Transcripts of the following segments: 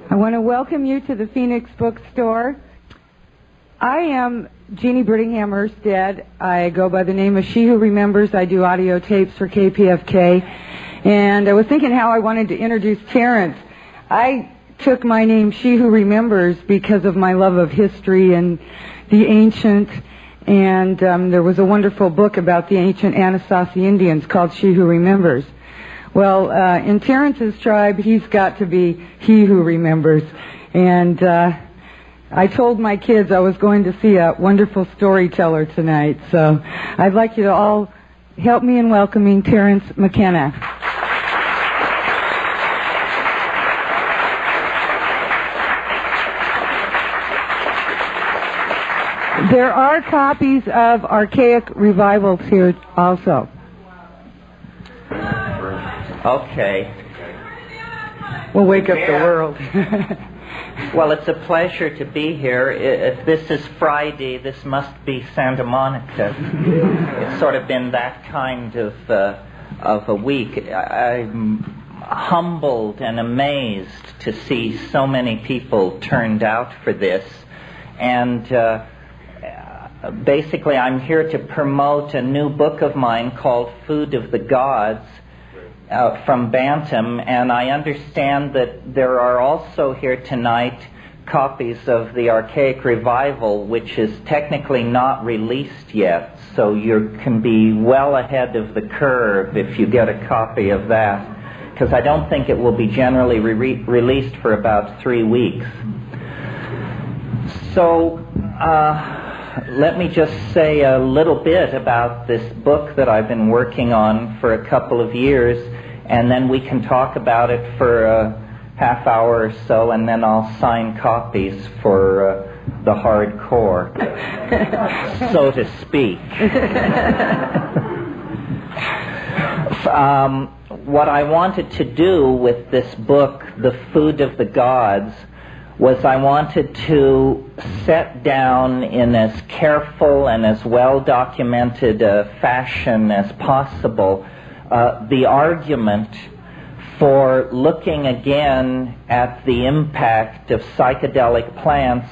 I want to welcome you to the Phoenix Bookstore. I am Jeannie Brittingham Erstead. I go by the name of She Who Remembers. I do audio tapes for KPFK. And I was thinking how I wanted to introduce Terrence. I took my name She Who Remembers because of my love of history and the ancient. And there was a wonderful book about the ancient Anasazi Indians called She Who Remembers. Well, in Terrence's tribe, he's got to be He Who Remembers. And I told my kids I was going to see a wonderful storyteller tonight. So I'd like you to all help me in welcoming Terrence Mckenna. There are copies of Archaic Revivals here also. Okay. We'll wake up the world. Well, it's a pleasure to be here. If this is Friday, this must be Santa Monica. It's sort of been that kind of a week. I'm humbled and amazed to see so many people turned out for this. And basically, I'm here to promote a new book of mine called Food of the Gods, from Bantam, and I understand that there are also here tonight copies of the Archaic Revival, which is technically not released yet, so you can be well ahead of the curve if you get a copy of that, because I don't think it will be generally released for about 3 weeks. So let me just say a little bit about this book that I've been working on for a couple of years, and then we can talk about it for a half hour or so, and then I'll sign copies for the hardcore, so to speak. What I wanted to do with this book, The Food of the Gods, was I wanted to set down in as careful and as well-documented a fashion as possible the argument for looking again at the impact of psychedelic plants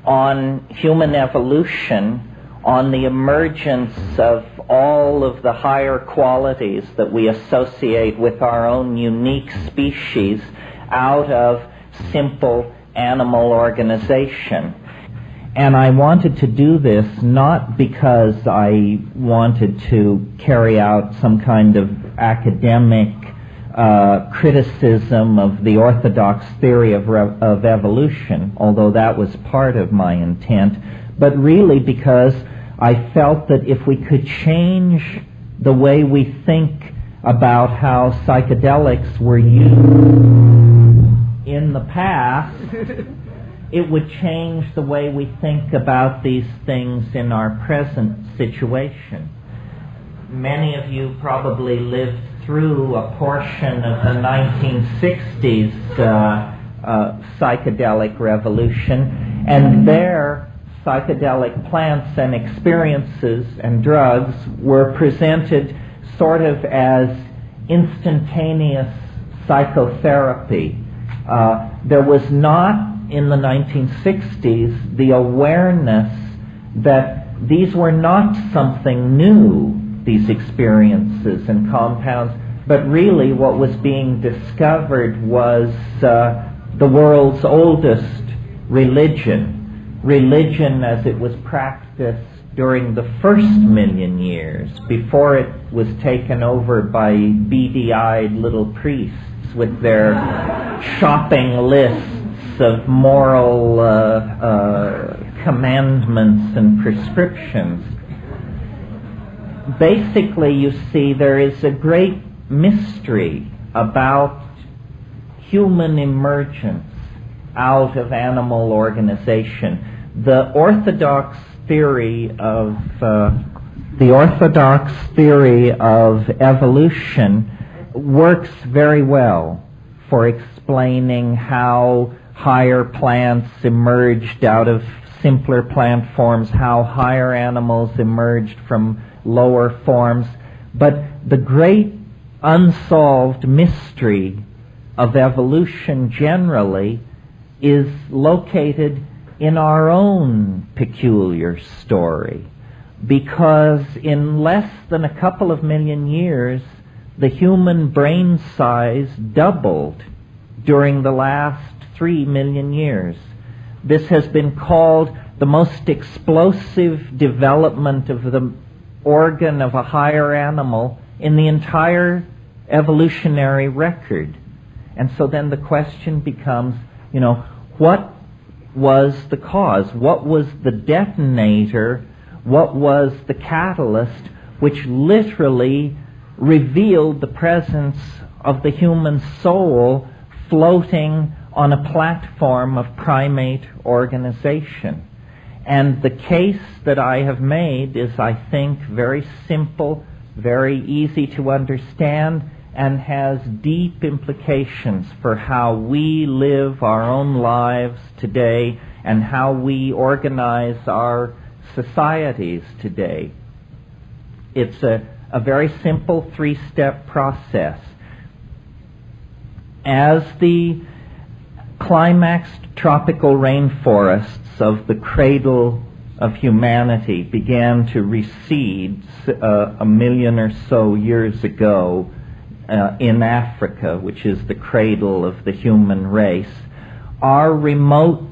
on human evolution, on the emergence of all of the higher qualities that we associate with our own unique species out of simple animal organization. And I wanted to do this not because I wanted to carry out some kind of academic criticism of the orthodox theory of evolution, although that was part of my intent, but really because I felt that if we could change the way we think about how psychedelics were used in the past, it would change the way we think about these things in our present situation. Many of you probably lived through a portion of the 1960s psychedelic revolution, and there psychedelic plants and experiences and drugs were presented sort of as instantaneous psychotherapy. There was not in the 1960s the awareness that these were not something new, these experiences and compounds, but really what was being discovered was the world's oldest religion as it was practiced during the first million years, before it was taken over by beady-eyed little priests with their shopping lists of moral commandments and prescriptions. Basically, you see, there is a great mystery about human emergence out of animal organization. The orthodox theory of evolution works very well for explaining how higher plants emerged out of simpler plant forms, how higher animals emerged from lower forms. But the great unsolved mystery of evolution generally is located in our own peculiar story, because in less than a couple of million years, the human brain size doubled during the last 3 million years. This has been called the most explosive development of the organ of a higher animal in the entire evolutionary record. And so then the question becomes, what was the cause? What was the detonator? What was the catalyst which literally revealed the presence of the human soul floating on a platform of primate organization? And the case that I have made is, I think, very simple, very easy to understand, and has deep implications for how we live our own lives today and how we organize our societies today. It's a very simple 3-step process. As the climaxed tropical rainforests of the cradle of humanity began to recede 1 million or so years ago in Africa, which is the cradle of the human race, our remote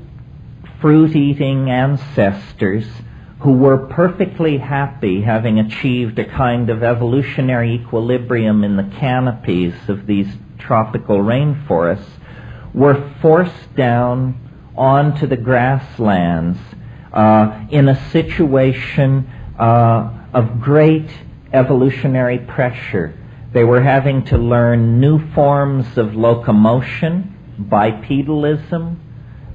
fruit-eating ancestors, who were perfectly happy having achieved a kind of evolutionary equilibrium in the canopies of these tropical rainforests, were forced down onto the grasslands in a situation of great evolutionary pressure. They were having to learn new forms of locomotion, bipedalism,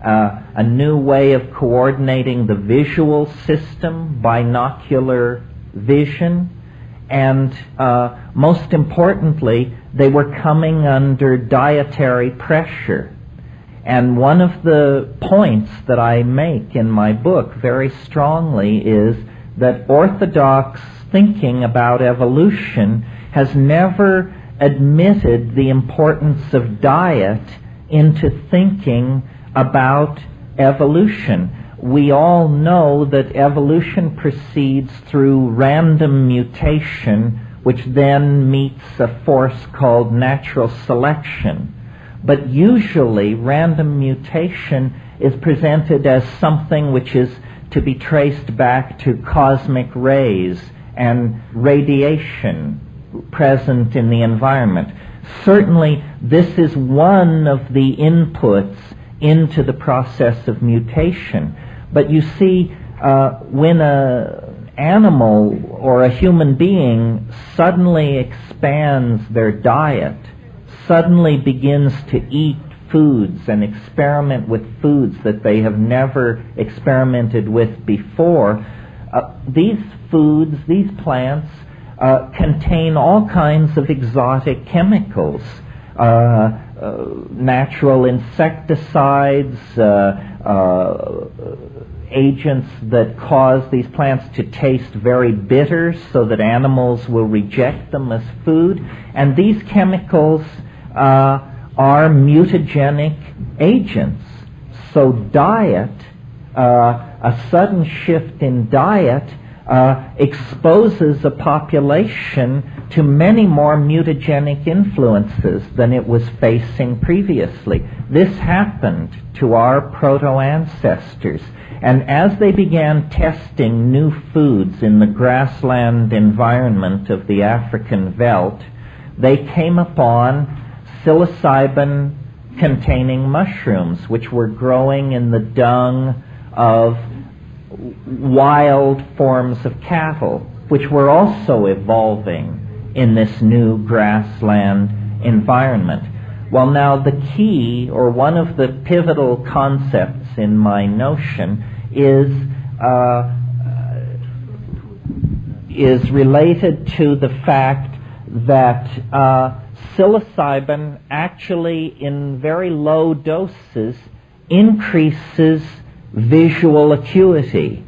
a new way of coordinating the visual system, binocular vision, and most importantly, they were coming under dietary pressure. And one of the points that I make in my book very strongly is that orthodox thinking about evolution has never admitted the importance of diet into thinking about evolution. We all know that evolution proceeds through random mutation, which then meets a force called natural selection. But usually random mutation is presented as something which is to be traced back to cosmic rays and radiation present in the environment. Certainly this is one of the inputs into the process of mutation. But you see, when an animal or a human being suddenly expands their diet, suddenly begins to eat foods and experiment with foods that they have never experimented with before, these foods, these plants, contain all kinds of exotic chemicals, natural insecticides, agents that cause these plants to taste very bitter so that animals will reject them as food. And these chemicals are mutagenic agents. So diet, a sudden shift in diet, exposes a population to many more mutagenic influences than it was facing previously. This happened to our proto-ancestors. And as they began testing new foods in the grassland environment of the African veldt, they came upon psilocybin-containing mushrooms, which were growing in the dung of wild forms of cattle, which were also evolving in this new grassland environment. Well, now the key, or one of the pivotal concepts in my notion, is related to the fact that psilocybin actually, in very low doses, increases visual acuity,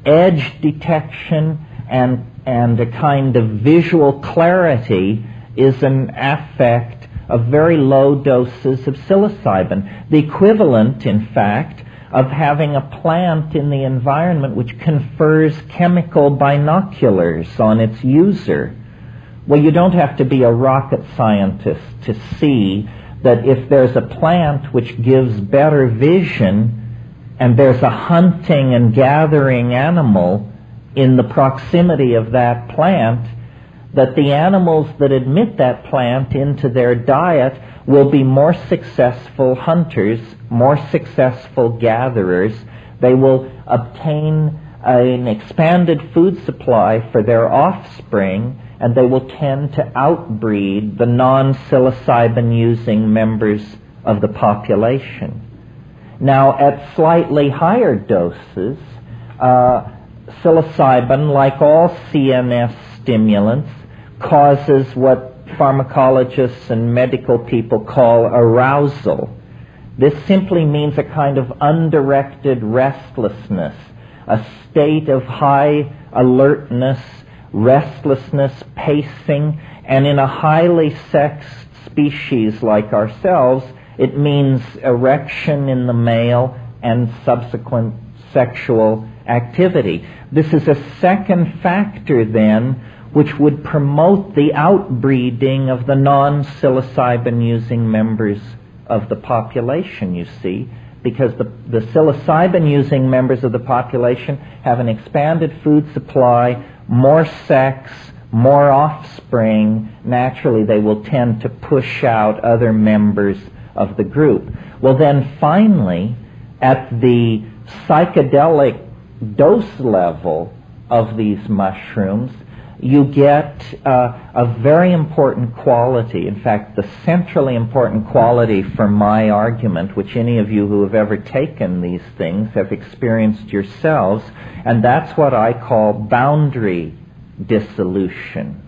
edge detection, and a kind of visual clarity is an affect of very low doses of psilocybin, the equivalent, in fact, of having a plant in the environment which confers chemical binoculars on its user. Well, you don't have to be a rocket scientist to see that if there's a plant which gives better vision and there's a hunting and gathering animal in the proximity of that plant, that the animals that admit that plant into their diet will be more successful hunters, more successful gatherers. They will obtain an expanded food supply for their offspring, and they will tend to outbreed the non-psilocybin using members of the population. Now, at slightly higher doses, psilocybin, like all CNS stimulants, causes what pharmacologists and medical people call arousal. This simply means a kind of undirected restlessness, a state of high alertness, restlessness, pacing, and in a highly sexed species like ourselves, it means erection in the male and subsequent sexual activity. This is a second factor, then, which would promote the outbreeding of the non-psilocybin using members of the population, you see, because the psilocybin using members of the population have an expanded food supply, more sex, more offspring. Naturally, they will tend to push out other members of the group. Well, then finally, at the psychedelic dose level of these mushrooms, you get a very important quality, in fact, the centrally important quality for my argument, which any of you who have ever taken these things have experienced yourselves, and that's what I call boundary dissolution.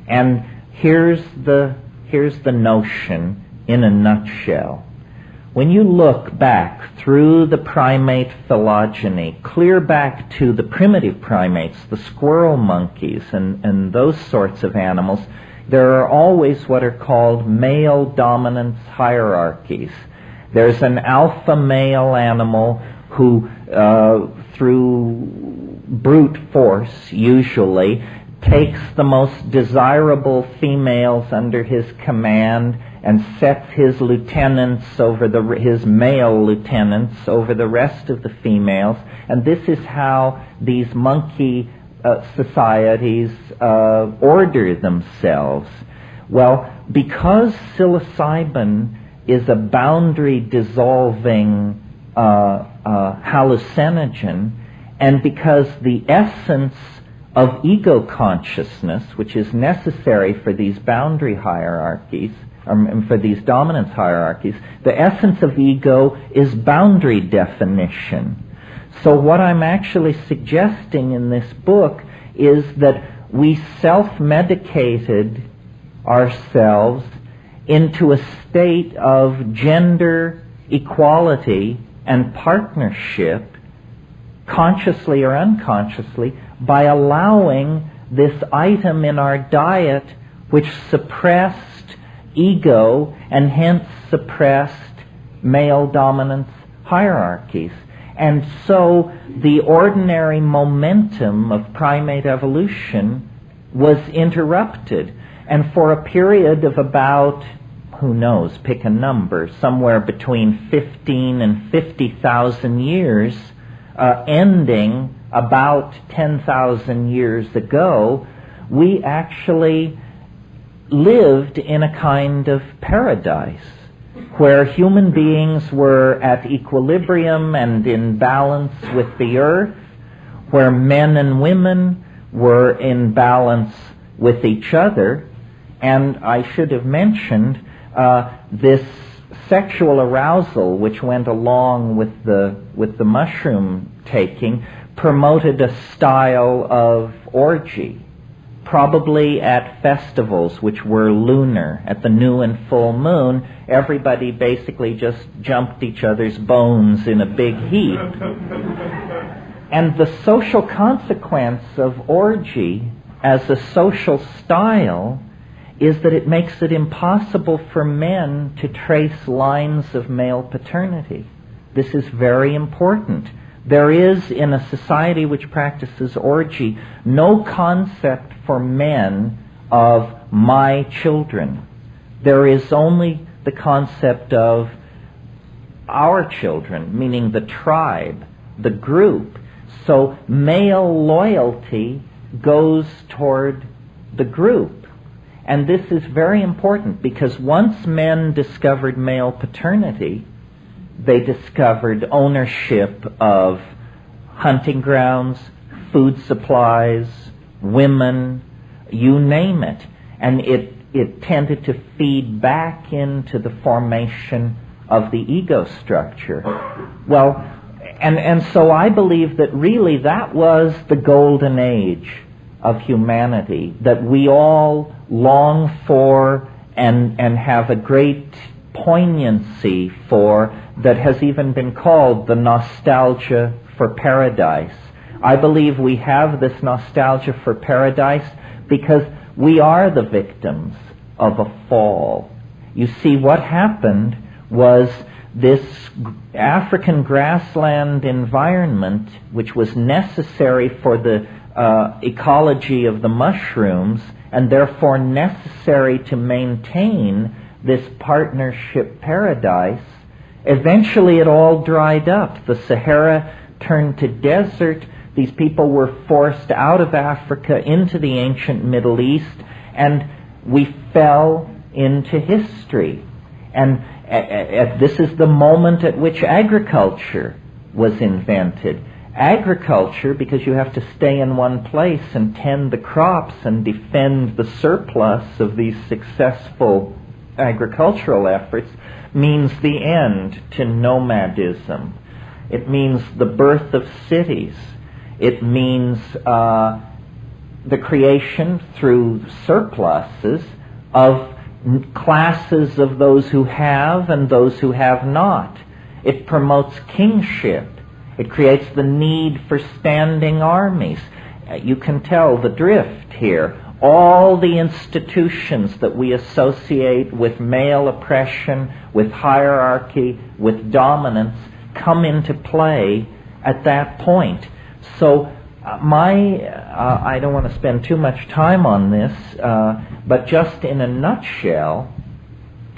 And here's the notion in a nutshell. When you look back through the primate phylogeny, clear back to the primitive primates, the squirrel monkeys and those sorts of animals, there are always what are called male dominance hierarchies. There's an alpha male animal who, through brute force usually, takes the most desirable females under his command and sets his lieutenants over his male lieutenants over the rest of the females. And this is how these monkey societies order themselves. Well, because psilocybin is a boundary dissolving hallucinogen, and because the essence of ego consciousness, which is necessary for these boundary hierarchies, for these dominance hierarchies, the essence of ego is boundary definition. So what I'm actually suggesting in this book is that we self-medicated ourselves into a state of gender equality and partnership, consciously or unconsciously, by allowing this item in our diet which suppressed ego and hence suppressed male dominance hierarchies. And so the ordinary momentum of primate evolution was interrupted. And for a period of about, who knows, pick a number, somewhere between 15 and 50,000 years, ending about 10,000 years ago, we actually lived in a kind of paradise where human beings were at equilibrium and in balance with the earth, where men and women were in balance with each other. And I should have mentioned this sexual arousal which went along with the mushroom taking promoted a style of orgy, probably at festivals which were lunar. At the new and full moon, everybody basically just jumped each other's bones in a big heap. And the social consequence of orgy as a social style is that it makes it impossible for men to trace lines of male paternity. This is very important. There is, in a society which practices orgy, no concept for men of my children. There is only the concept of our children, meaning the tribe, the group. So male loyalty goes toward the group. And this is very important because once men discovered male paternity, they discovered ownership of hunting grounds, food supplies, women, you name it. And it tended to feed back into the formation of the ego structure. Well, and so I believe that really that was the golden age of humanity, that we all long for and have a great poignancy for, that has even been called the nostalgia for paradise. I believe we have this nostalgia for paradise because we are the victims of a fall. You see, what happened was this African grassland environment, which was necessary for the ecology of the mushrooms, and therefore necessary to maintain this partnership paradise, eventually it all dried up. The Sahara turned to desert. These people were forced out of Africa into the ancient Middle East, and we fell into history. And this is the moment at which agriculture was invented. Agriculture, because you have to stay in one place and tend the crops and defend the surplus of these successful agricultural efforts, means the end to nomadism. It means the birth of cities. It means the creation through surpluses of classes of those who have and those who have not. It promotes kingship. It creates the need for standing armies. You can tell the drift here. All the institutions that we associate with male oppression, with hierarchy, with dominance, come into play at that point. So I don't want to spend too much time on this, but just in a nutshell,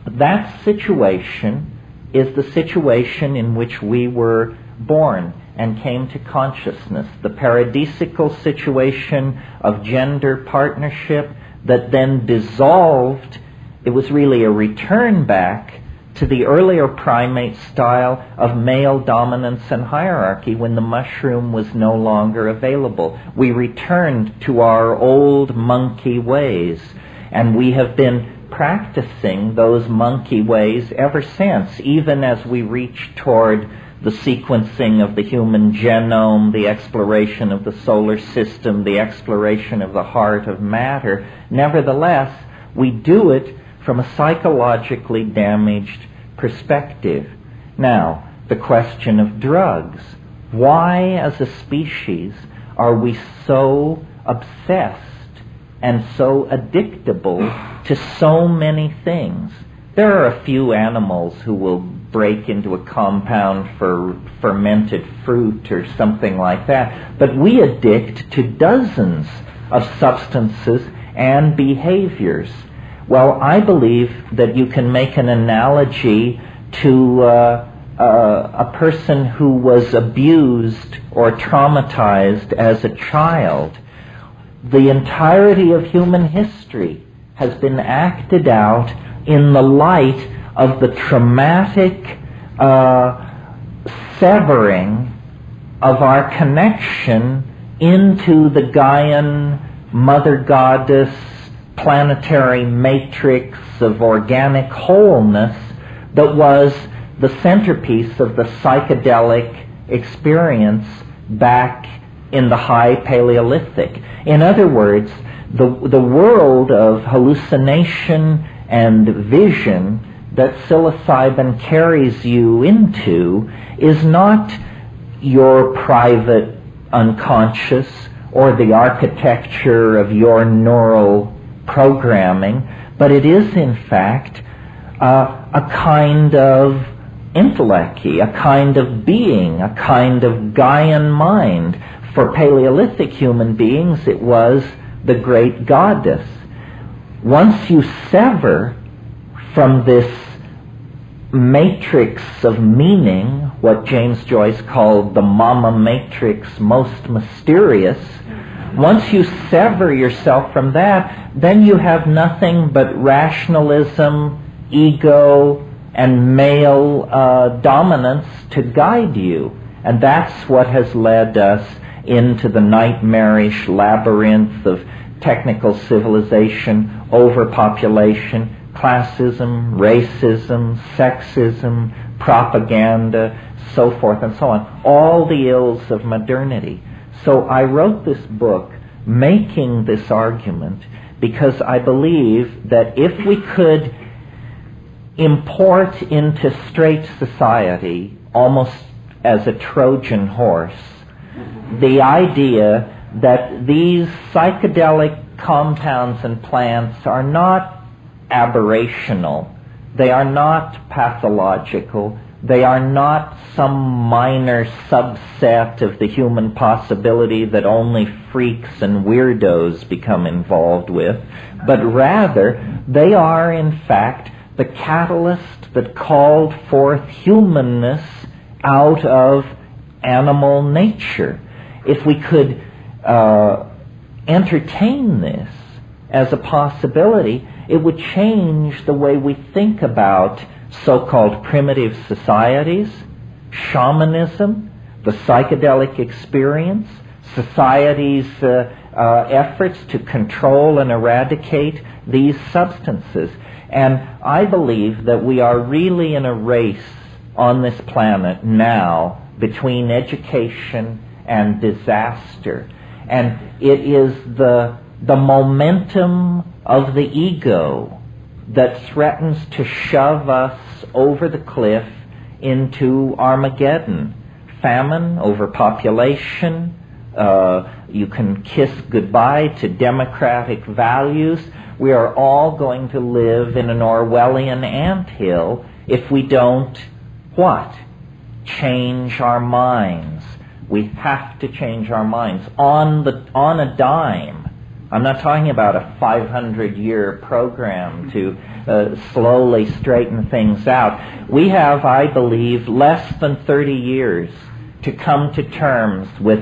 that situation is the situation in which we were born and came to consciousness. The paradisical situation of gender partnership that then dissolved. It was really a return back to the earlier primate style of male dominance and hierarchy when the mushroom was no longer available. We returned to our old monkey ways, and we have been practicing those monkey ways ever since, even as we reach toward the sequencing of the human genome, the exploration of the solar system, the exploration of the heart of matter. Nevertheless, we do it from a psychologically damaged perspective. Now, the question of drugs. Why, as a species, are we so obsessed and so addictable to so many things? There are a few animals who will break into a compound for fermented fruit or something like that, but we addict to dozens of substances and behaviors. Well, I believe that you can make an analogy to a person who was abused or traumatized as a child. The entirety of human history has been acted out in the light of the traumatic severing of our connection into the Gaian mother goddess planetary matrix of organic wholeness that was the centerpiece of the psychedelic experience back in the high Paleolithic. In other words, the world of hallucination and vision that psilocybin carries you into is not your private unconscious or the architecture of your neural programming, but it is in fact a kind of intellect, a kind of being, a kind of Gaian mind. For Paleolithic human beings, it was the great goddess. Once you sever from this matrix of meaning, what James Joyce called the mama matrix most mysterious, once you sever yourself from that, then you have nothing but rationalism, ego, and male dominance to guide you. And that's what has led us into the nightmarish labyrinth of technical civilization, overpopulation, classism, racism, sexism, propaganda, so forth and so on. All the ills of modernity. So I wrote this book making this argument because I believe that if we could import into straight society, almost as a Trojan horse, the idea that these psychedelic compounds and plants are not aberrational, they are not pathological, they are not some minor subset of the human possibility that only freaks and weirdos become involved with, but rather they are in fact the catalyst that called forth humanness out of animal nature. If we could entertain this as a possibility, it would change the way we think about so-called primitive societies, shamanism, the psychedelic experience, society's efforts to control and eradicate these substances. And I believe that we are really in a race on this planet now between education and disaster. And it is the momentum of the ego that threatens to shove us over the cliff into Armageddon. Famine, overpopulation, you can kiss goodbye to democratic values. We are all going to live in an Orwellian anthill if we don't, what? Change our minds. We have to change our minds on a dime. I'm not talking about a 500-year program to slowly straighten things out. We have, I believe, less than 30 years to come to terms with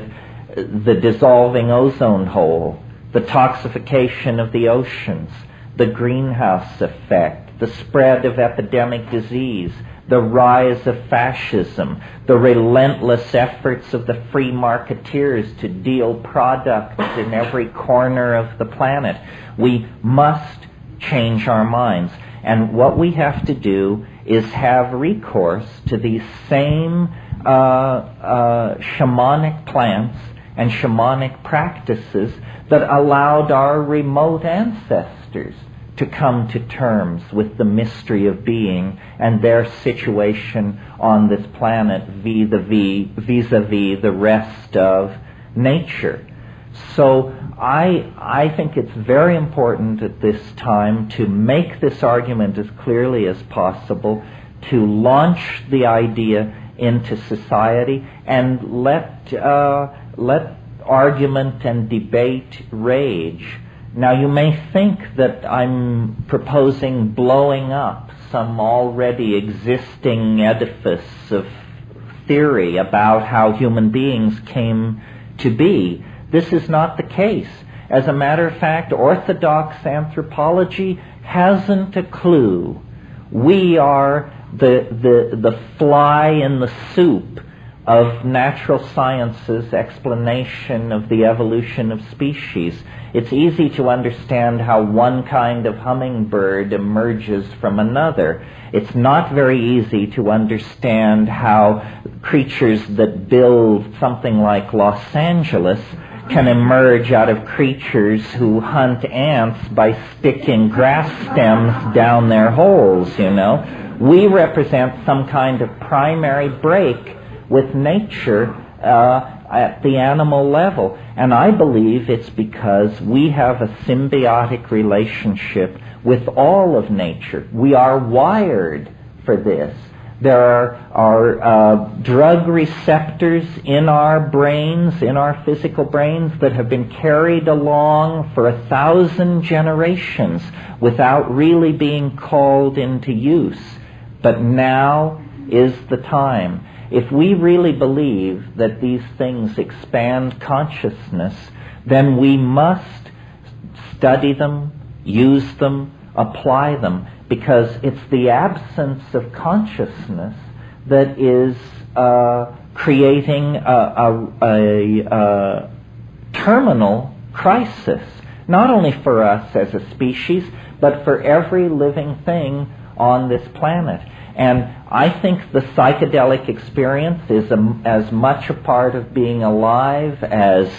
the dissolving ozone hole, the toxification of the oceans, the greenhouse effect, the spread of epidemic disease, the rise of fascism, the relentless efforts of the free marketeers to deal products in every corner of the planet. We must change our minds. And what we have to do is have recourse to these same shamanic plants and shamanic practices that allowed our remote ancestors to come to terms with the mystery of being and their situation on this planet vis-a-vis the rest of nature. So I think it's very important at this time to make this argument as clearly as possible, to launch the idea into society and let argument and debate rage. Now, you may think that I'm proposing blowing up some already existing edifice of theory about how human beings came to be. This is not the case. As a matter of fact, orthodox anthropology hasn't a clue. We are the fly in the soup of natural science's explanation of the evolution of species. It's easy to understand how one kind of hummingbird emerges from another. It's not very easy to understand how creatures that build something like Los Angeles can emerge out of creatures who hunt ants by sticking grass stems down their holes, you know. We represent some kind of primary break with nature at the animal level. And I believe it's because we have a symbiotic relationship with all of nature. We are wired for this. There are drug receptors in our brains, in our physical brains, that have been carried along for 1,000 generations without really being called into use. But now is the time. If we really believe that these things expand consciousness, then we must study them, use them, apply them, because it's the absence of consciousness that is creating a terminal crisis, not only for us as a species, but for every living thing on this planet. And I think the psychedelic experience is as much a part of being alive as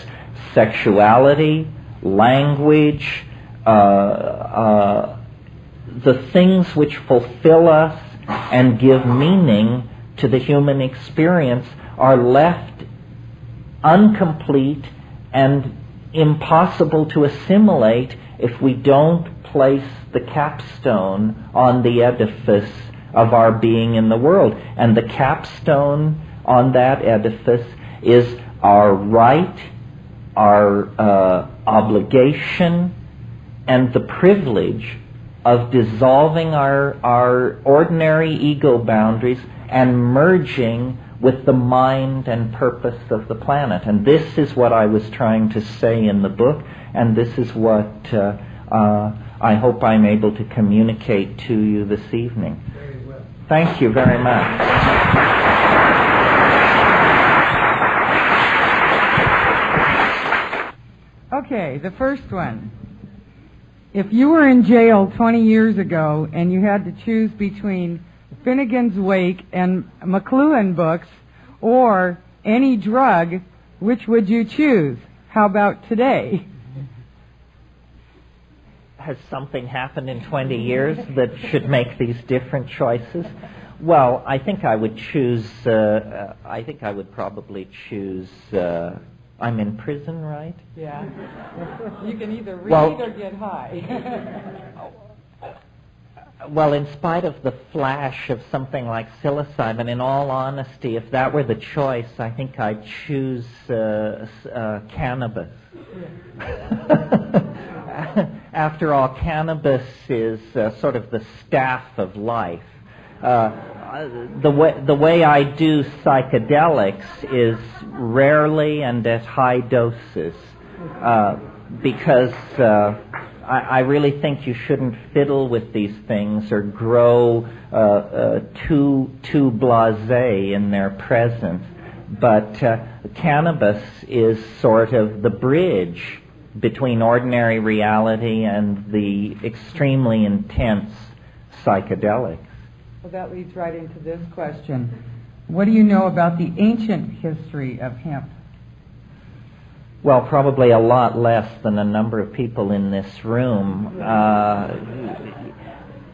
sexuality, language, the things which fulfill us and give meaning to the human experience are left incomplete and impossible to assimilate if we don't place the capstone on the edifice of our being in the world. And the capstone on that edifice is our right, our obligation, and the privilege of dissolving our ordinary ego boundaries and merging with the mind and purpose of the planet. And this is what I was trying to say in the book, and this is what I hope I'm able to communicate to you this evening. Very well. Thank you very much. Okay, the first one. If you were in jail 20 years ago and you had to choose between Finnegan's Wake and McLuhan books or any drug, which would you choose? How about today? Has something happened in 20 years that should make these different choices? Well, I think I would choose, I think I would probably choose, I'm in prison, right? Yeah. You can either read or get high. Well, in spite of the flash of something like psilocybin, in all honesty, if that were the choice, I think I'd choose cannabis. After all, cannabis is sort of the staff of life. The way I do psychedelics is rarely and at high doses, because I really think you shouldn't fiddle with these things or grow too blasé in their presence. But cannabis is sort of the bridge between ordinary reality and the extremely intense psychedelics. Well, that leads right into this question. What do you know about the ancient history of hemp? Well, probably a lot less than a number of people in this room.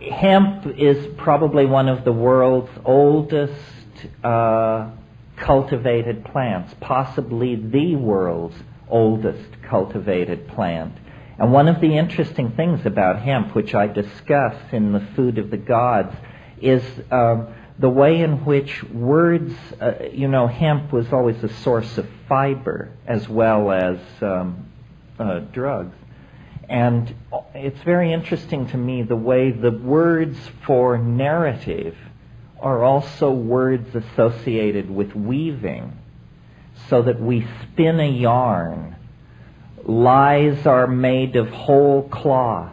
Hemp is probably one of the world's oldest cultivated plants, possibly the world's oldest cultivated plant. And one of the interesting things about hemp, which I discuss in The Food of the Gods, is the way in which words, hemp was always a source of fiber as well as drugs. And it's very interesting to me the way the words for narrative are also words associated with weaving, so that we spin a yarn. Lies are made of whole cloth.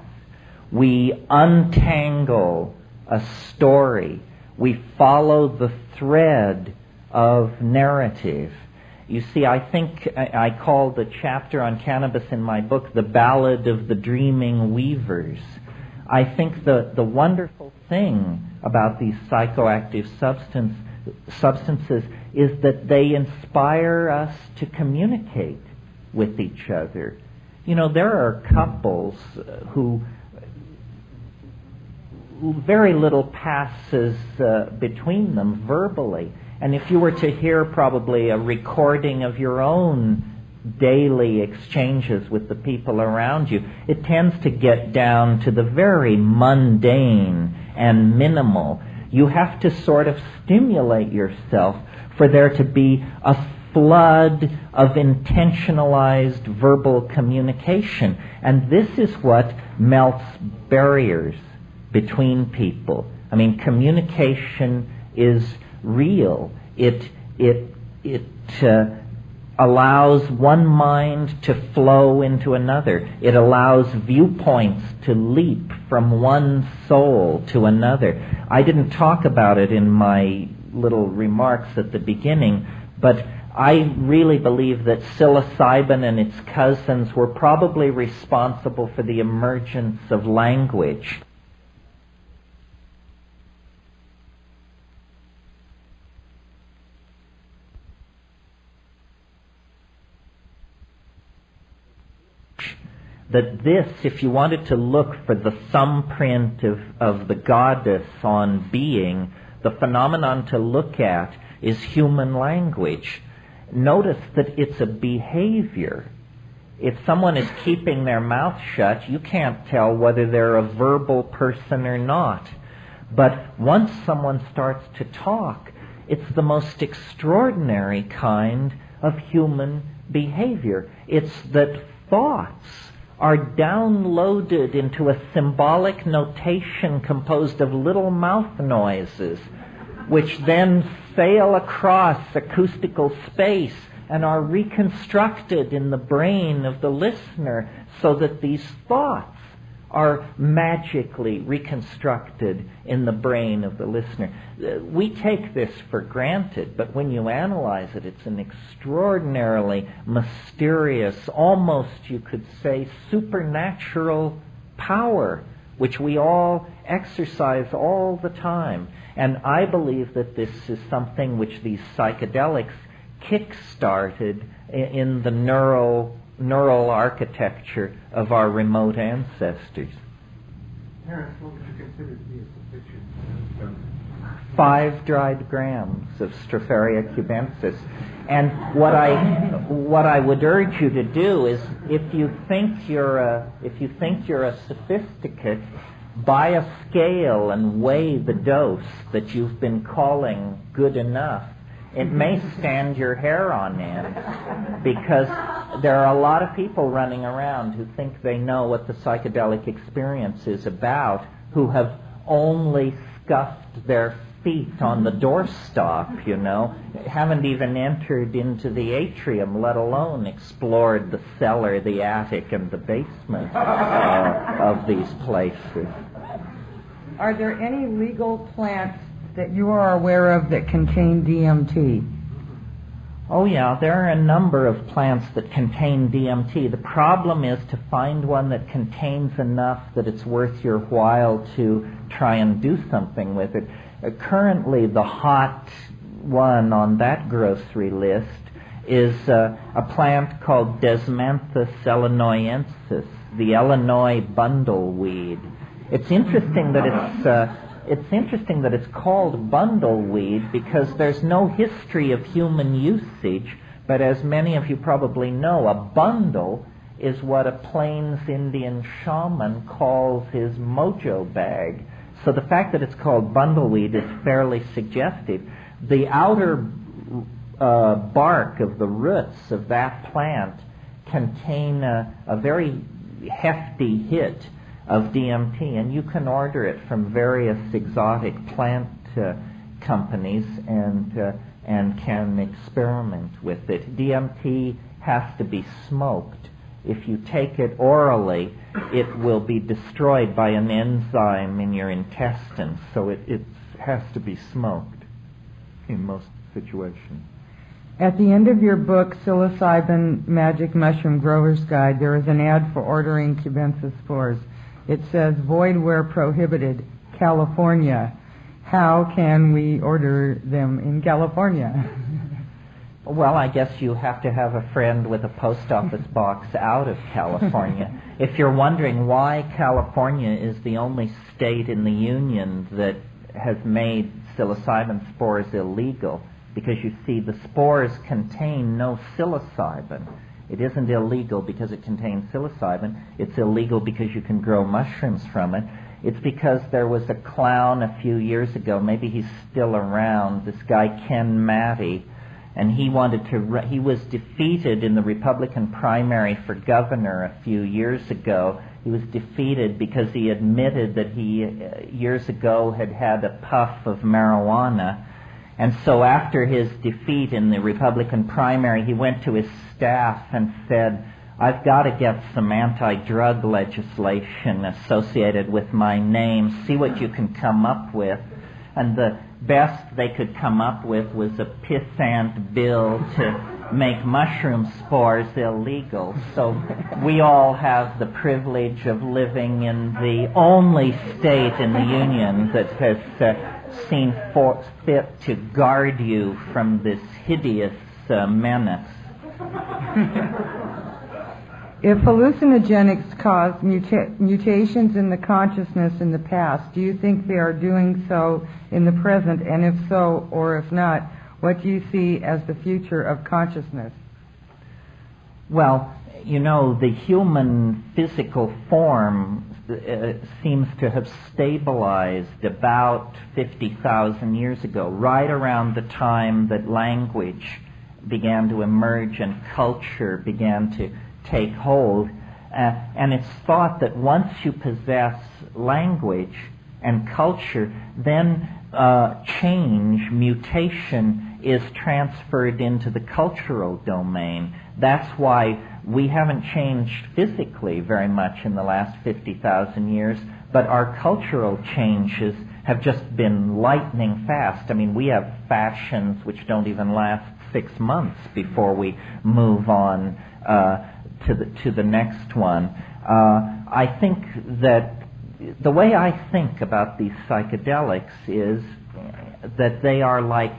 We untangle a story. We follow the thread of narrative. You see, I think I called the chapter on cannabis in my book The Ballad of the Dreaming Weavers. I think the wonderful thing about these psychoactive substances is that they inspire us to communicate with each other. You know, there are couples who very little passes between them verbally. And if you were to hear probably a recording of your own daily exchanges with the people around you, it tends to get down to the very mundane and minimal. You have to sort of stimulate yourself for there to be a flood of intentionalized verbal communication. And this is what melts barriers between people. I mean, communication is real. It allows one mind to flow into another. It allows viewpoints to leap from one soul to another. I didn't talk about it in my little remarks at the beginning, but I really believe that psilocybin and its cousins were probably responsible for the emergence of language. That this, if you wanted to look for the thumbprint of the goddess on being, the phenomenon to look at is human language. Notice that it's a behavior. If someone is keeping their mouth shut, you can't tell whether they're a verbal person or not. But once someone starts to talk, it's the most extraordinary kind of human behavior. It's that thoughts are downloaded into a symbolic notation composed of little mouth noises, which then sail across acoustical space and are reconstructed in the brain of the listener so that these thoughts are magically reconstructed in the brain of the listener. We take this for granted, but when you analyze it, it's an extraordinarily mysterious, almost you could say supernatural power, which we all exercise all the time. And I believe that this is something which these psychedelics kick-started in the neural architecture of our remote ancestors. Terrence, what would you consider to be a sufficient 5 dried grams of Stropharia cubensis. And what I would urge you to do is, if you think you're a sophisticate, buy a scale and weigh the dose that you've been calling good enough. It may stand your hair on end, because there are a lot of people running around who think they know what the psychedelic experience is about, who have only scuffed their feet on the doorstop, haven't even entered into the atrium, let alone explored the cellar, the attic, and the basement of these places. Are there any legal plants that you are aware of that contain DMT? Oh yeah, there are a number of plants that contain DMT. The problem is to find one that contains enough that it's worth your while to try and do something with it. Currently, the hot one on that grocery list is a plant called Desmanthus illinoisensis, the Illinois bundleweed. It's interesting that it's called bundleweed because there's no history of human usage, but as many of you probably know, a bundle is what a Plains Indian shaman calls his mojo bag. So the fact that it's called bundleweed is fairly suggestive. The outer bark of the roots of that plant contain a very hefty hit of DMT, and you can order it from various exotic plant companies and can experiment with it. DMT has to be smoked. If you take it orally, it will be destroyed by an enzyme in your intestines, so it has to be smoked in most situations. At the end of your book, Psilocybin Magic Mushroom Grower's Guide, there is an ad for ordering cubensis spores. It says, void where prohibited, California. How can we order them in California? Well, I guess you have to have a friend with a post office box out of California. If you're wondering why California is the only state in the union that has made psilocybin spores illegal, because you see the spores contain no psilocybin. It isn't illegal because it contains psilocybin. It's illegal because you can grow mushrooms from it. It's because there was a clown a few years ago, maybe he's still around, this guy Ken Matty, and he was defeated in the Republican primary for governor a few years ago. He was defeated because he admitted that he, years ago, had had a puff of marijuana. And so after his defeat in the Republican primary, he went to his staff and said, I've got to get some anti-drug legislation associated with my name. See what you can come up with. And the best they could come up with was a pissant bill to make mushroom spores illegal. So we all have the privilege of living in the only state in the Union that has seen fit to guard you from this hideous menace. If hallucinogenics caused mutations in the consciousness in the past, do you think they are doing so in the present? And if so, or if not, what do you see as the future of consciousness? Well, you know, the human physical form seems to have stabilized about 50,000 years ago, right around the time that language began to emerge and culture began to take hold. And it's thought that once you possess language and culture, then change, mutation, is transferred into the cultural domain. That's why we haven't changed physically very much in the last 50,000 years, but our cultural changes have just been lightning fast. I mean, we have fashions which don't even last 6 months before we move on to the next one. I think that the way I think about these psychedelics is that they are like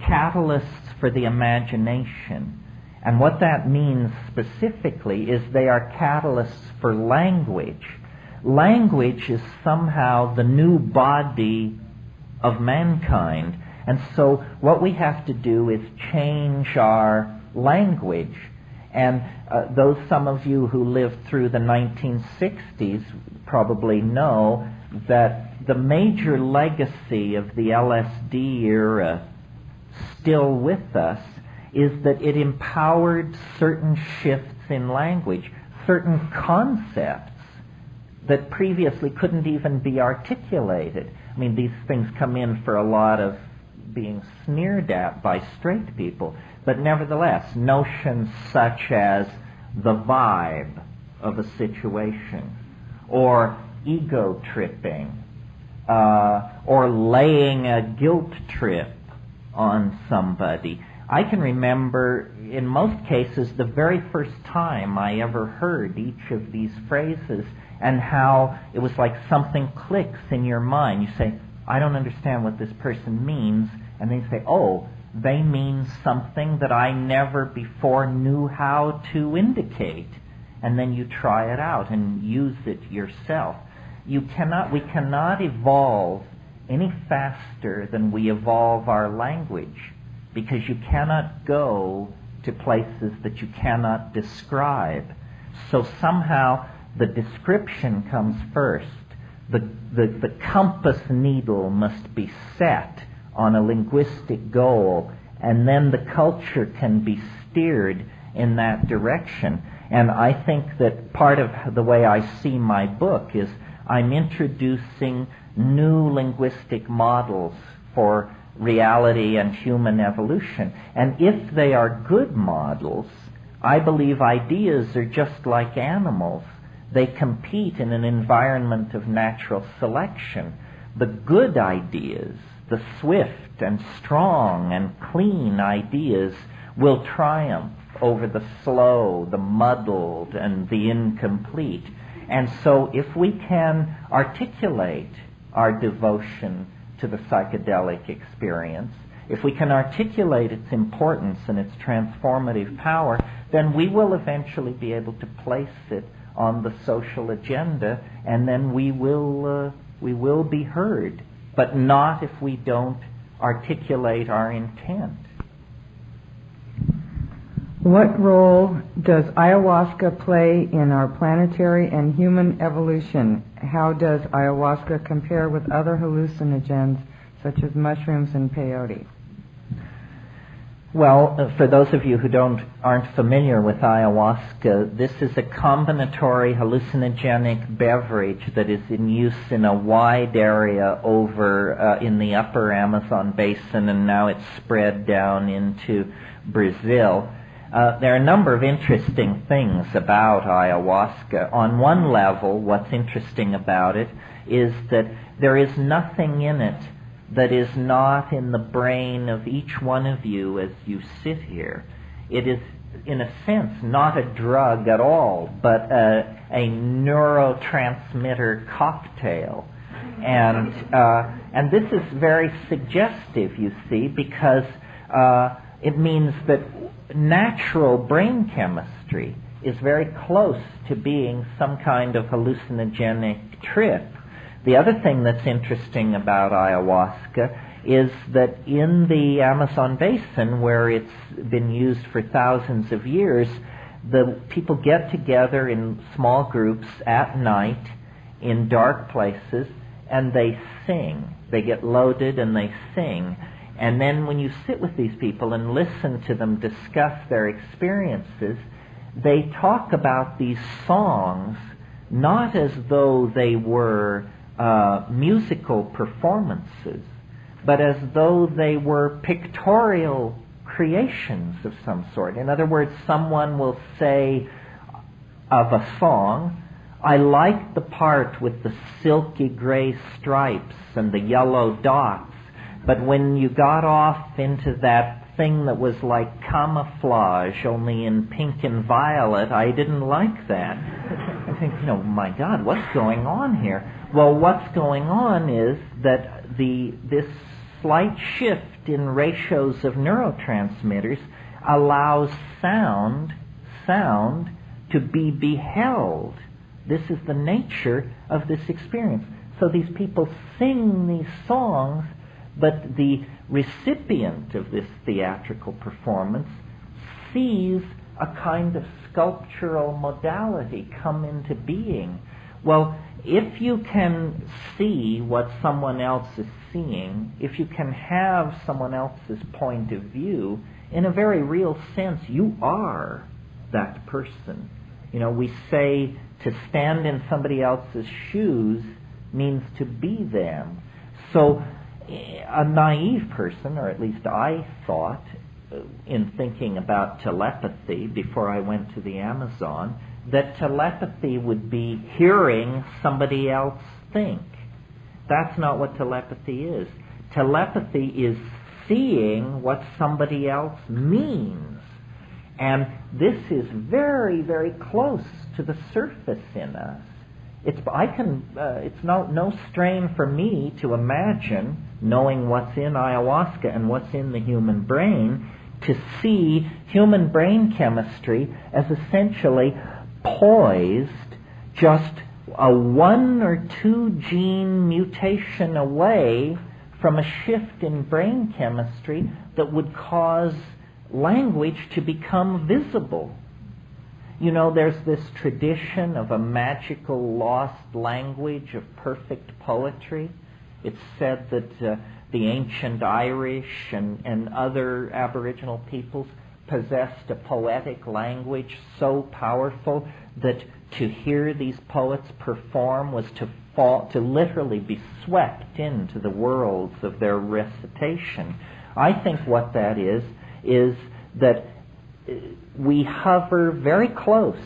catalysts for the imagination. And what that means specifically is they are catalysts for language. Language is somehow the new body of mankind. And so what we have to do is change our language. And some of you who lived through the 1960s probably know that the major legacy of the LSD era, still with us, is that it empowered certain shifts in language, certain concepts that previously couldn't even be articulated. I mean, these things come in for a lot of being sneered at by straight people, but nevertheless, notions such as the vibe of a situation, or ego tripping, or laying a guilt trip on somebody. I can remember, in most cases, the very first time I ever heard each of these phrases, and how it was like something clicks in your mind. You say, I don't understand what this person means, and they say, oh, they mean something that I never before knew how to indicate. And then you try it out and use it yourself. We cannot evolve any faster than we evolve our language, because you cannot go to places that you cannot describe. So somehow the description comes first. The compass needle must be set on a linguistic goal, and then the culture can be steered in that direction. And I think that part of the way I see my book is I'm introducing new linguistic models for reality and human evolution. And if they are good models, I believe ideas are just like animals. They compete in an environment of natural selection. The good ideas, the swift and strong and clean ideas, will triumph over the slow, the muddled, and the incomplete. And so if we can articulate our devotion to the psychedelic experience, if we can articulate its importance and its transformative power, then we will eventually be able to place it on the social agenda, and then we will be heard, but not if we don't articulate our intent. What role does ayahuasca play in our planetary and human evolution? How does ayahuasca compare with other hallucinogens such as mushrooms and peyote? Well, for those of you who aren't familiar with ayahuasca, this is a combinatory hallucinogenic beverage that is in use in a wide area over in the upper Amazon basin, and now it's spread down into Brazil. There are a number of interesting things about ayahuasca. On one level, what's interesting about it is that there is nothing in it that is not in the brain of each one of you as you sit here. It is, in a sense, not a drug at all, but a neurotransmitter cocktail. And this is very suggestive, you see, because it means that natural brain chemistry is very close to being some kind of hallucinogenic trip. The other thing that's interesting about ayahuasca is that in the Amazon basin, where it's been used for thousands of years, the people get together in small groups at night in dark places and they sing. They get loaded and they sing. And then when you sit with these people and listen to them discuss their experiences, they talk about these songs not as though they were musical performances, but as though they were pictorial creations of some sort. In other words, someone will say of a song, I like the part with the silky gray stripes and the yellow dots, but when you got off into that thing that was like camouflage, only in pink and violet, I didn't like that. I think, my God, what's going on here? Well, what's going on is that this slight shift in ratios of neurotransmitters allows sound to be beheld. This is the nature of this experience. So these people sing these songs, but the recipient of this theatrical performance sees a kind of sculptural modality come into being. Well, if you can see what someone else is seeing, if you can have someone else's point of view, in a very real sense, you are that person. We say to stand in somebody else's shoes means to be them. So a naive person, or at least I thought, in thinking about telepathy before I went to the Amazon, that telepathy would be hearing somebody else think. That's not what telepathy is. Telepathy is seeing what somebody else means. And this is very, very close to the surface in us. It's no strain for me to imagine, knowing what's in ayahuasca and what's in the human brain, to see human brain chemistry as essentially poised just a 1 or 2 gene mutation away from a shift in brain chemistry that would cause language to become visible. There's this tradition of a magical lost language of perfect poetry. It's said that the ancient Irish and other Aboriginal peoples possessed a poetic language so powerful that to hear these poets perform was to literally be swept into the worlds of their recitation. I think what that is that we hover very close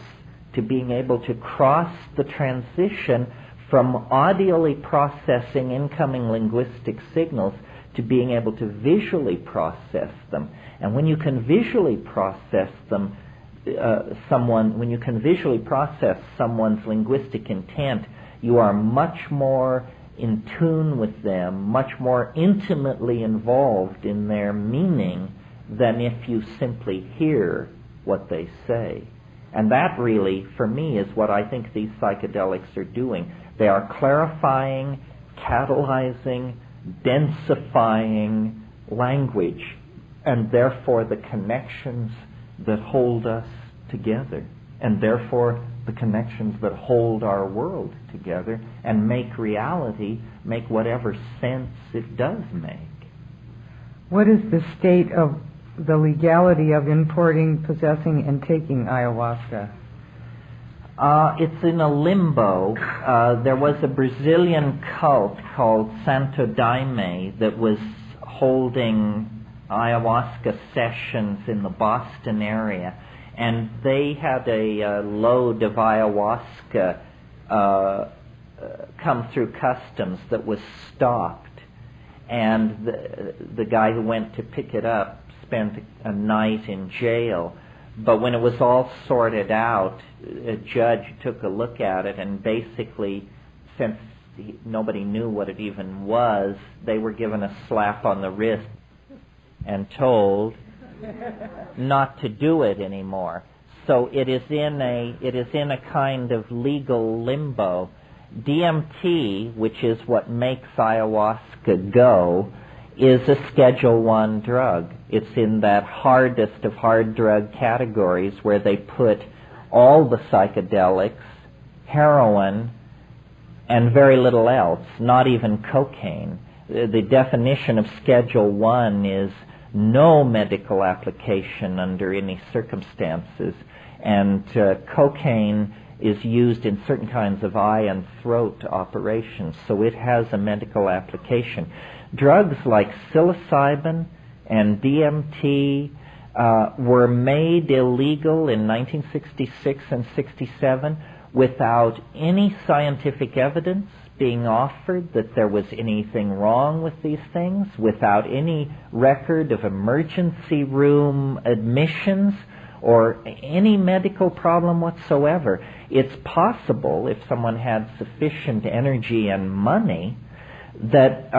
to being able to cross the transition from audially processing incoming linguistic signals to being able to visually process them. And when you can visually process them, when you can visually process someone's linguistic intent, you are much more in tune with them, much more intimately involved in their meaning than if you simply hear what they say. And that really, for me, is what I think these psychedelics are doing. They are clarifying, catalyzing, densifying language, and therefore the connections that hold us together, and therefore the connections that hold our world together and make reality make whatever sense it does make. What is the state of the legality of importing, possessing, and taking ayahuasca? It's in a limbo. There was a Brazilian cult called Santo Daime that was holding ayahuasca sessions in the Boston area, and they had a load of ayahuasca come through customs that was stopped, and the guy who went to pick it up spent a night in jail. But when it was all sorted out, a judge took a look at it, and basically, since nobody knew what it even was, they were given a slap on the wrist and told not to do it anymore. So it is in a kind of legal limbo. DMT, which is what makes ayahuasca go, is a Schedule I drug. It's in that hardest of hard drug categories where they put all the psychedelics, heroin, and very little else, not even cocaine. The definition of Schedule I is no medical application under any circumstances, and cocaine is used in certain kinds of eye and throat operations, so it has a medical application. Drugs like psilocybin and DMT were made illegal in 1966 and 67 without any scientific evidence being offered that there was anything wrong with these things, without any record of emergency room admissions or any medical problem whatsoever. It's possible, if someone had sufficient energy and money, that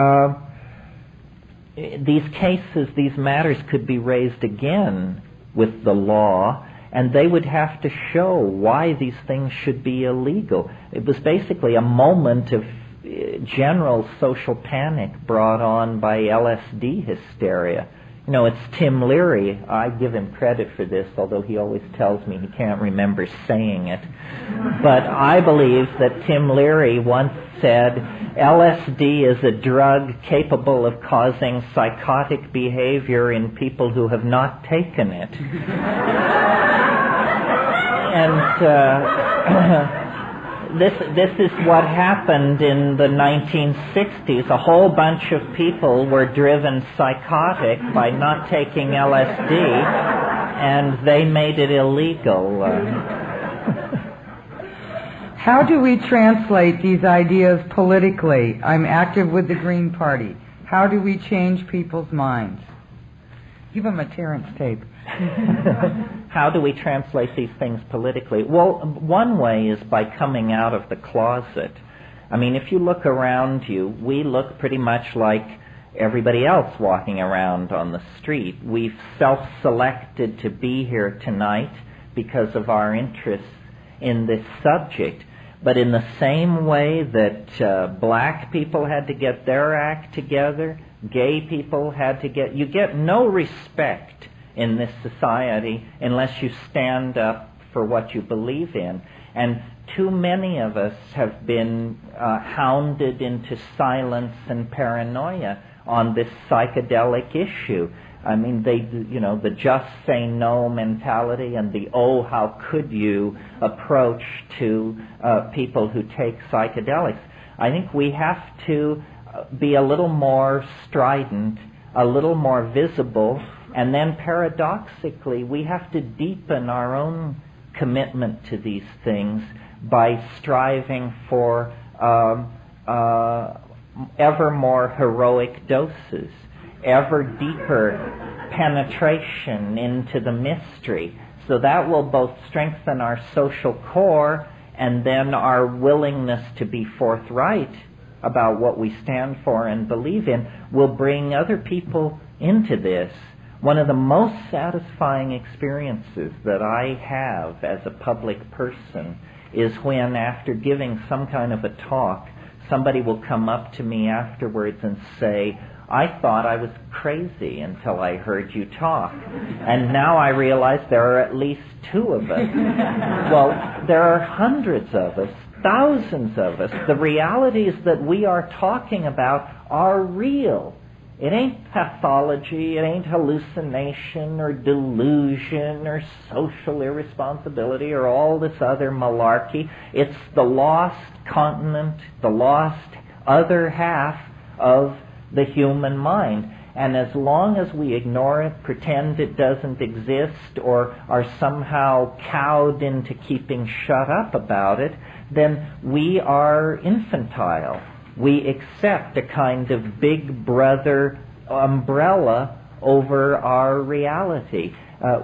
these cases, these matters could be raised again with the law, and they would have to show why these things should be illegal. It was basically a moment of general social panic brought on by LSD hysteria. You know, it's Tim Leary. I give him credit for this, although he always tells me he can't remember saying it. But I believe that Tim Leary once said, LSD is a drug capable of causing psychotic behavior in people who have not taken it. And this is what happened in the 1960s. A whole bunch of people were driven psychotic by not taking LSD, and they made it illegal. How do we translate these ideas politically? I'm active with the Green Party. How do we change people's minds? Give them a Terrence tape. How do we translate these things politically? Well, one way is by coming out of the closet. I mean, if you look around you, we look pretty much like everybody else walking around on the street. We've self-selected to be here tonight because of our interest in this subject. But in the same way that black people had to get their act together, gay people had to you get no respect in this society unless you stand up for what you believe in. And too many of us have been hounded into silence and paranoia on this psychedelic issue. I mean, the just say no mentality and the oh, how could you approach to people who take psychedelics. I think we have to be a little more strident, a little more visible, and then paradoxically, we have to deepen our own commitment to these things by striving for ever more heroic doses, ever deeper penetration into the mystery. So that will both strengthen our social core and then our willingness to be forthright about what we stand for and believe in will bring other people into this. One of the most satisfying experiences that I have as a public person is when, after giving some kind of a talk, somebody will come up to me afterwards and say, I thought I was crazy until I heard you talk. And now I realize there are at least two of us. Well, there are hundreds of us, thousands of us. The realities that we are talking about are real. It ain't pathology, it ain't hallucination or delusion or social irresponsibility or all this other malarkey. It's the lost continent, the lost other half of the human mind. And as long as we ignore it, pretend it doesn't exist, or are somehow cowed into keeping shut up about it, then we are infantile. We accept a kind of big brother umbrella over our reality.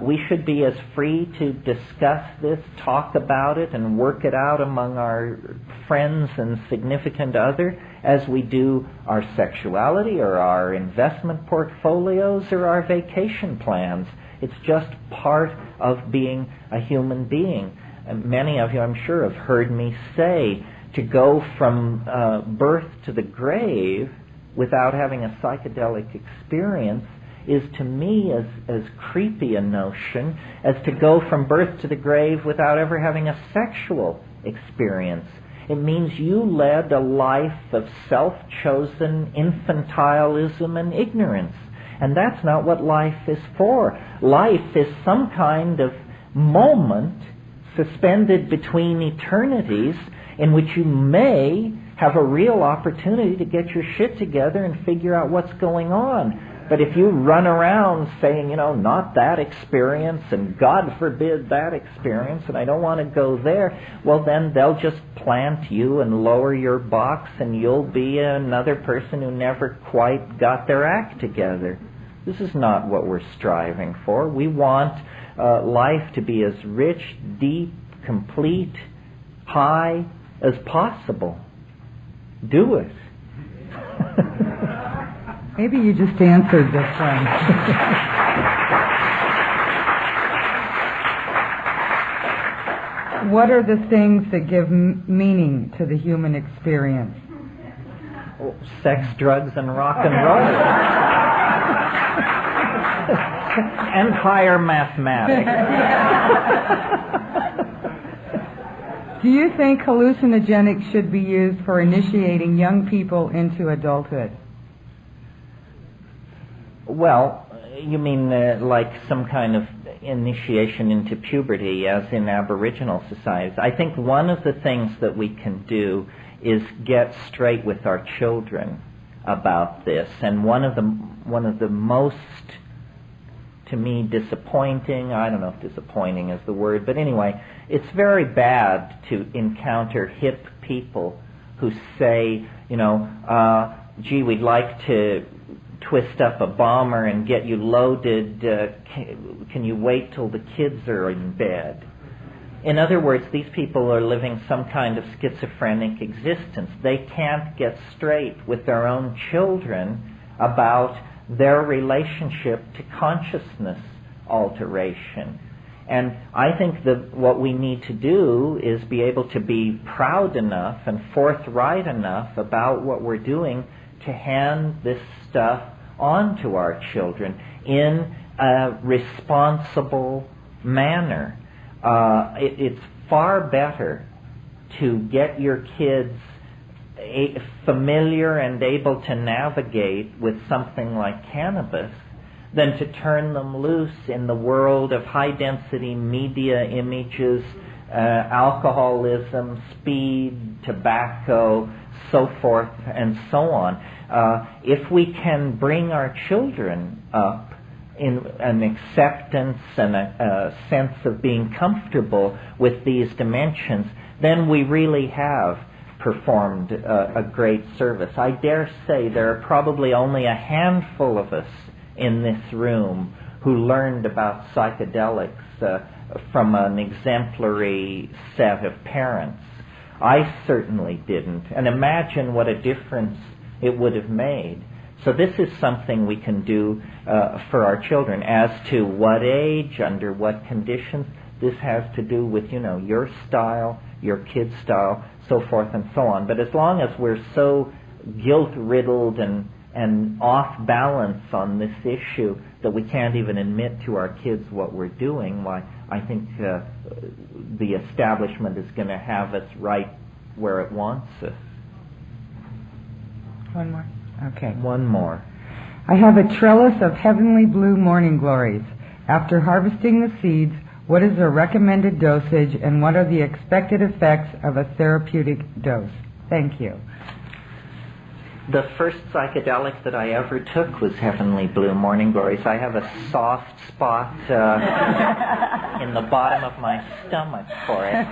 We should be as free to discuss this, talk about it, and work it out among our friends and significant other as we do our sexuality or our investment portfolios or our vacation plans. It's just part of being a human being. And many of you, I'm sure, have heard me say, to go from birth to the grave without having a psychedelic experience is, to me, as creepy a notion as to go from birth to the grave without ever having a sexual experience. It means you led a life of self-chosen infantilism and ignorance. And that's not what life is for. Life is some kind of moment suspended between eternities in which you may have a real opportunity to get your shit together and figure out what's going on. But if you run around saying, not that experience, and God forbid that experience, and I don't want to go there, well, then they'll just plant you and lower your box, and you'll be another person who never quite got their act together. This is not what we're striving for. We want life to be as rich, deep, complete, high as possible. Do it. Maybe you just answered this one. What are the things that give meaning to the human experience? Oh, sex, drugs, and rock and roll. And higher mathematics. Do you think hallucinogenics should be used for initiating young people into adulthood? Well, you mean like some kind of initiation into puberty, as in Aboriginal societies? I think one of the things that we can do is get straight with our children about this. And one of the most, to me, disappointing, I don't know if disappointing is the word, but anyway, it's very bad to encounter hip people who say, gee, we'd like to twist up a bomber and get you loaded. Can you wait till the kids are in bed? In other words, these people are living some kind of schizophrenic existence. They can't get straight with their own children about their relationship to consciousness alteration. And I think that what we need to do is be able to be proud enough and forthright enough about what we're doing to hand this stuff on to our children in a responsible manner. It's far better to get your kids familiar and able to navigate with something like cannabis than to turn them loose in the world of high-density media images, alcoholism, speed, tobacco, so forth and so on. If we can bring our children up in an acceptance and a sense of being comfortable with these dimensions, then we really have performed a great service. I dare say there are probably only a handful of us in this room who learned about psychedelics from an exemplary set of parents. I certainly didn't. And imagine what a difference it would have made. So this is something we can do for our children. As to what age, under what conditions, this has to do with, your style, your kid's style, so forth and so on. But as long as we're so guilt-riddled and off balance on this issue that we can't even admit to our kids what we're doing, why I think the establishment is going to have us right where it wants us. One more? Okay. One more. I have a trellis of heavenly blue morning glories. After harvesting the seeds, what is their recommended dosage and what are the expected effects of a therapeutic dose? Thank you. The first psychedelic that I ever took was Heavenly Blue Morning Glories. I have a soft spot in the bottom of my stomach for it.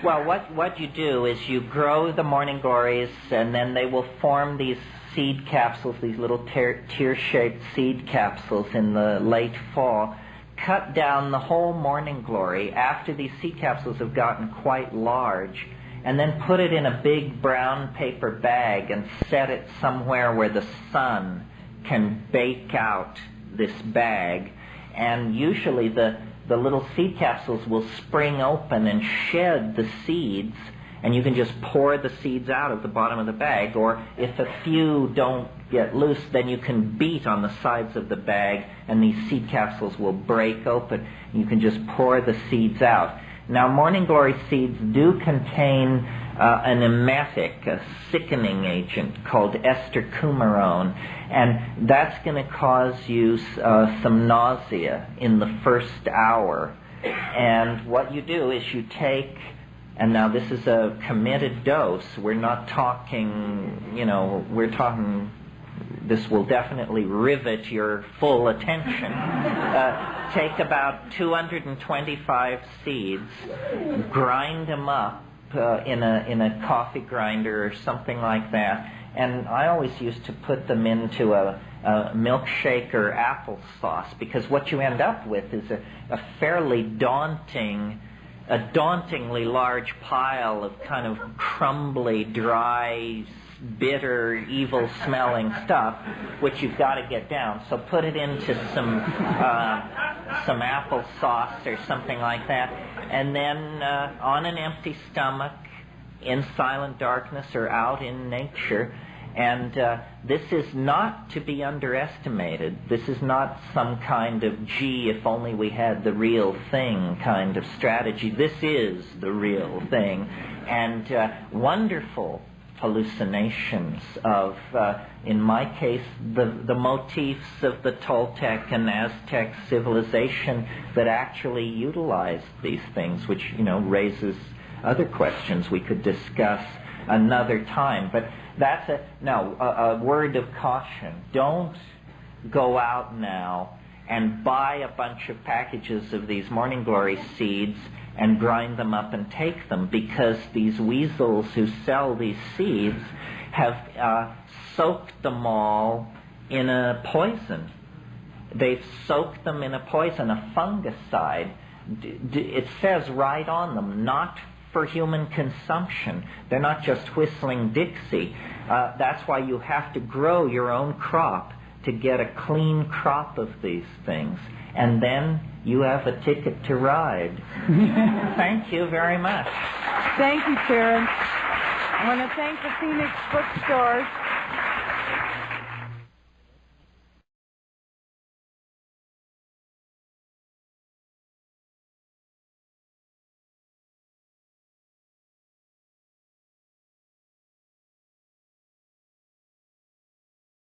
Well, what you do is you grow the Morning Glories, and then they will form these seed capsules, these little tear-shaped seed capsules in the late fall. Cut down the whole Morning Glory after these seed capsules have gotten quite large, and then put it in a big brown paper bag and set it somewhere where the sun can bake out this bag. And usually the little seed capsules will spring open and shed the seeds, and you can just pour the seeds out of the bottom of the bag, or if a few don't get loose, then you can beat on the sides of the bag and these seed capsules will break open. You can just pour the seeds out. Now, Morning Glory seeds do contain an emetic, a sickening agent called estercumarone, and that's going to cause you some nausea in the first hour. And what you do is you take, and now this is a committed dose, we're not talking, we're talking, this will definitely rivet your full attention. Take about 225 seeds, grind them up in a coffee grinder or something like that, and I always used to put them into a milkshake or applesauce, because what you end up with is a fairly dauntingly large pile of kind of crumbly, dry, bitter, evil-smelling stuff, which you've got to get down. So put it into some applesauce or something like that, and then on an empty stomach, in silent darkness or out in nature. And this is not to be underestimated. This is not some kind of, gee, if only we had the real thing kind of strategy. This is the real thing. And wonderful hallucinations of, in my case, the motifs of the Toltec and Aztec civilization that actually utilized these things, which, raises other questions we could discuss another time. But that's a word of caution. Don't go out now and buy a bunch of packages of these Morning Glory seeds and grind them up and take them, because these weasels who sell these seeds have soaked them all in a poison. They've soaked them in a poison, a fungicide. It says right on them, not for human consumption. They're not just whistling Dixie. That's why you have to grow your own crop to get a clean crop of these things. And then you have a ticket to ride. Thank you very much. Thank you, Terrence. I want to thank the Phoenix Bookstores